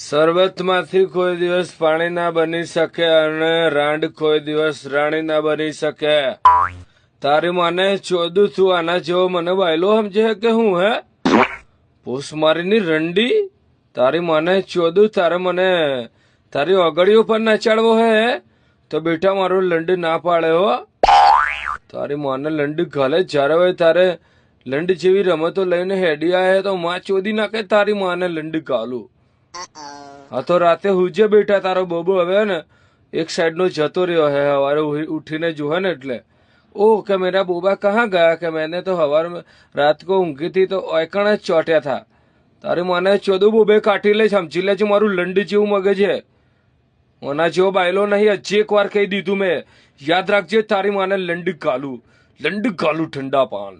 શરબતમાંથી કોઈ દિવસ પાણી ના બની શકે અને રાંડ કોઈ દિવસ રાણી ના બની શકે. તારી માને ચોદું તું આના જેવો મને વાયલો સમજે કે હું હે પોસમારીની રંડી. તારી માને ચોદું તારે મને તારી ઓગળીઓ પર નચાડવો હે તો બેટા મારું લંડ ના પાડે હો. તારી માને લંડ ઘાલે જ્યારે હોય તારે લંડ જેવી રમતો લઈને હેડી આયા તો માં ચોદી નાખે તારી માને લંડ ઘાલું. હા તો રાતે હુજે બેટા તારો બોબો હવે ને એક સાઈડ નો જતો રહ્યો હે હવારે ઉઠીને જોહે ને એટલે ओ કે मेरा बोबा कहाँ गया कि मैंने तो हवार में रात को ઊંઘી थी तो ઓયકણ જ ચોટ્યા था. તારી મને ચોદું બોબે કાઢી લે સમજી લેજે મારું લંડ જેવું મગજ હે. ઓના જેવો બાયલો નહીં હજી એક વાર કહી દીધું મેં યાદ રાખજે તારી માને લંડ ગાલું ઠંડા પાન.